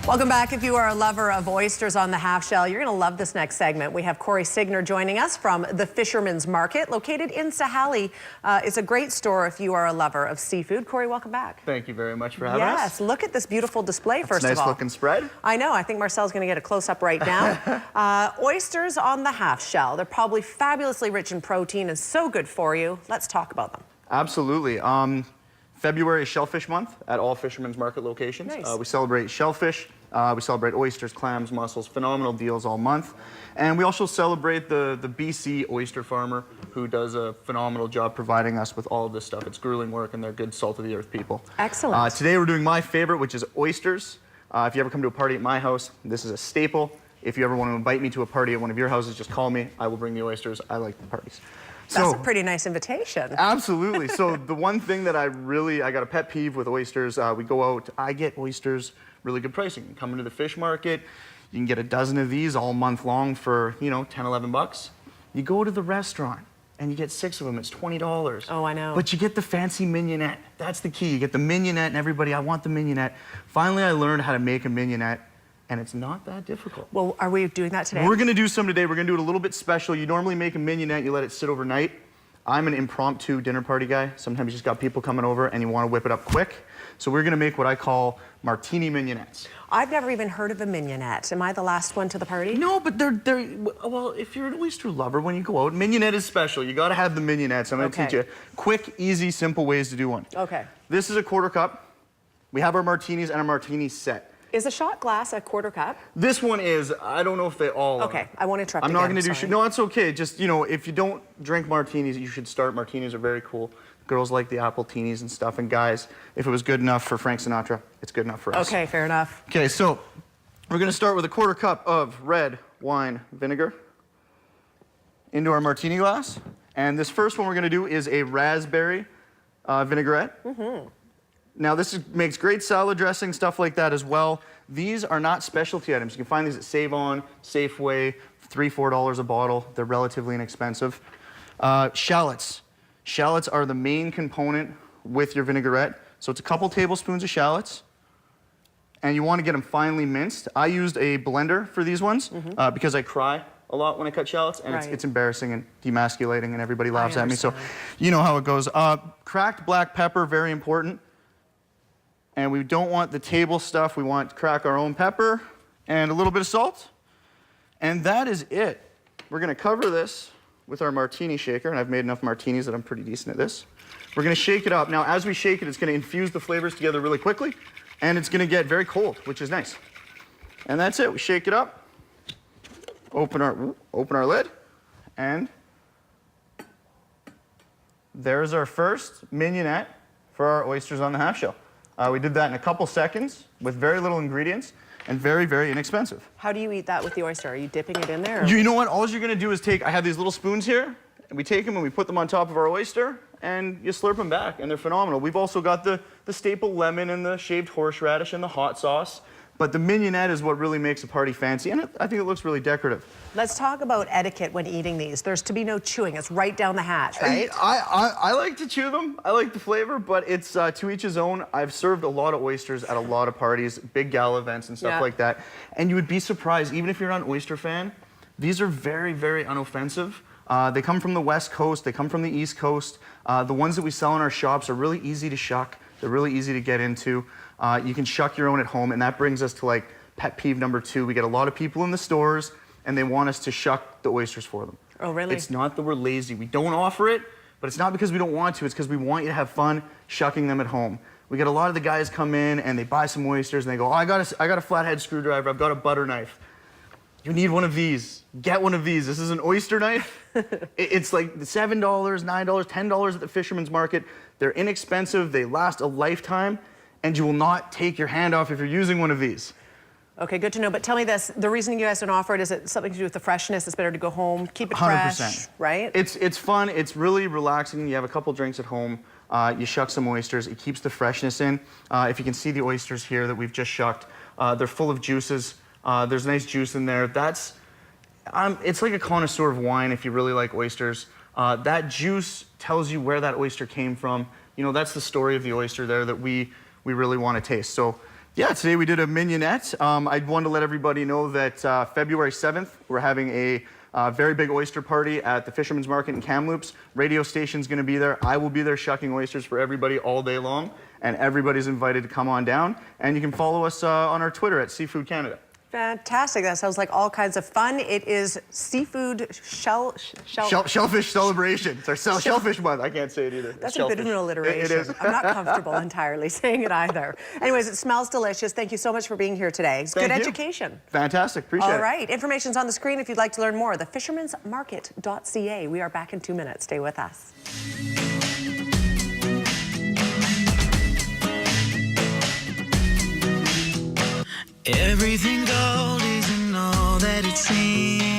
Welcome back. If you are a lover of oysters on the half shell, you're going to love this next segment. We have Corey Signer joining us from the Fisherman's Market, located in Sahali. It's a great store if you are a lover of seafood. Corey, welcome back. Thank you very much for having us. Yes, look at this beautiful display, first Nice of all. looking spread. I know. I think Marcel's going to get a close-up right now. Oysters on the half shell. They're probably fabulously rich in protein and so good for you. Let's talk about them. Absolutely. February is Shellfish Month at all Fisherman's Market locations. Nice. We celebrate shellfish. We celebrate oysters, clams, mussels, phenomenal deals all month. And we also celebrate the BC oyster farmer who does a phenomenal job providing us with all of this stuff. It's grueling work and they're good salt-of-the-earth people. Excellent. Today we're doing my favorite, which is oysters. If you ever come to a party at my house, this is a staple. If you ever want to invite me to a party at one of your houses, just call me. I will bring the oysters. I like the parties. That's a pretty nice invitation. Absolutely. So the one thing that I got a pet peeve with oysters, we go out, I get oysters, really good pricing. You come into the fish market, you can get a dozen of these all month long for, you know, 10, 11 bucks. You go to the restaurant and you get 6 of them, it's $20. Oh, I know. But you get the fancy mignonette. That's the key. You get the mignonette and everybody, I want the mignonette. Finally, I learned how to make a mignonette. And it's not that difficult. Well, are we doing that today? We're gonna do some today. We're gonna do it a little bit special. You normally make a mignonette, you let it sit overnight. I'm an impromptu dinner party guy. Sometimes you just got people coming over and you wanna whip it up quick. So we're gonna make what I call martini mignonettes. I've never even heard of a mignonette. Am I the last one to the party? No, but well, if you're an oyster lover, when you go out, mignonette is special. You gotta have the mignonettes. I'm gonna teach you quick, easy, simple ways to do one. Okay. This is a 1/4 cup. We have our martinis and our martini set. Is a shot glass a 1/4 cup? This one is, I don't know if they all are. Okay, I won't interrupt I'm again, not gonna do, sorry. no, it's okay. Just, you know, if you don't drink martinis, you should start. Martinis are very cool. Girls like the apple teenies and stuff, and guys, if it was good enough for Frank Sinatra, it's good enough for us. Okay, fair enough. Okay, so we're gonna start with a 1/4 cup of red wine vinegar into our martini glass. And this first one we're gonna do is a raspberry vinaigrette. Mm-hmm. Now this makes great salad dressing, stuff like that as well. These are not specialty items. You can find these at Save On, Safeway, $3, $4 a bottle. They're relatively inexpensive. Shallots. Shallots are the main component with your vinaigrette. So it's a couple tablespoons of shallots. And you want to get them finely minced. I used a blender for these ones because I cry a lot when I cut shallots, and it's embarrassing and demasculating, and everybody laughs at me. So you know how it goes. Cracked black pepper, very important. And we don't want the table stuff. We want to crack our own pepper and a little bit of salt. And that is it. We're gonna cover this with our martini shaker, and I've made enough martinis that I'm pretty decent at this. We're gonna shake it up. Now, as we shake it, it's gonna infuse the flavors together really quickly, and it's gonna get very cold, which is nice. And that's it. We shake it up, open our lid, and there's our first mignonette for our oysters on the half shell. We did that in a couple seconds with very little ingredients and very, very inexpensive. How do you eat that with the oyster? Are you dipping it in there? Or? You know what? All you're gonna do is I have these little spoons here, and we take them and we put them on top of our oyster, and you slurp them back, and they're phenomenal. We've also got the staple lemon and the shaved horseradish and the hot sauce. But the mignonette is what really makes a party fancy, and I think it looks really decorative. Let's talk about etiquette when eating these. There's to be no chewing. It's right down the hatch, right? I like to chew them. I like the flavor, but it's to each his own. I've served a lot of oysters at a lot of parties, big gala events and stuff like that. And you would be surprised, even if you're not an oyster fan, these are very, very unoffensive. They come from the West Coast. They come from the East Coast. The ones that we sell in our shops are really easy to shuck. They're really easy to get into. You can shuck your own at home, and that brings us to like pet peeve number 2. We get a lot of people in the stores, and they want us to shuck the oysters for them. Oh, really? It's not that we're lazy. We don't offer it, but it's not because we don't want to. It's because we want you to have fun shucking them at home. We get a lot of the guys come in, and they buy some oysters, and they go, oh, I got a flathead screwdriver. I've got a butter knife. You need one of these. Get one of these. This is an oyster knife. It's like $7, $9, $10 at the Fisherman's Market. They're inexpensive. They last a lifetime. And you will not take your hand off if you're using one of these. Okay, good to know. But tell me this, the reason you guys don't offer it, is it something to do with the freshness? It's better to go home, keep it 100%. fresh, right? It's fun. It's really relaxing. You have a couple drinks at home. You shuck some oysters. It keeps the freshness in. If you can see the oysters here that we've just shucked, they're full of juices. There's nice juice in there. It's like a connoisseur of wine if you really like oysters. That juice tells you where that oyster came from. You know, that's the story of the oyster there that we really want to taste. So Yeah, today we did a mignonette. I wanted to let everybody know that February 7th, we're having a very big oyster party at the Fisherman's Market in Kamloops. Radio station's going to be there. I will be there shucking oysters for everybody all day long, and everybody's invited to come on down. And you can follow us on our Twitter at Seafood Canada. Fantastic. That sounds like all kinds of fun. It is seafood shellfish celebration. It's our shellfish month. I can't say it either. That's a bit of an alliteration. It is. I'm not comfortable entirely saying it either. Anyways, it smells delicious. Thank you so much for being here today. It's good education. Fantastic. Appreciate it. All right. Information's on the screen if you'd like to learn more. Thefishermansmarket.ca. We are back in 2 minutes. Stay with us. Everything gold isn't all that it seems.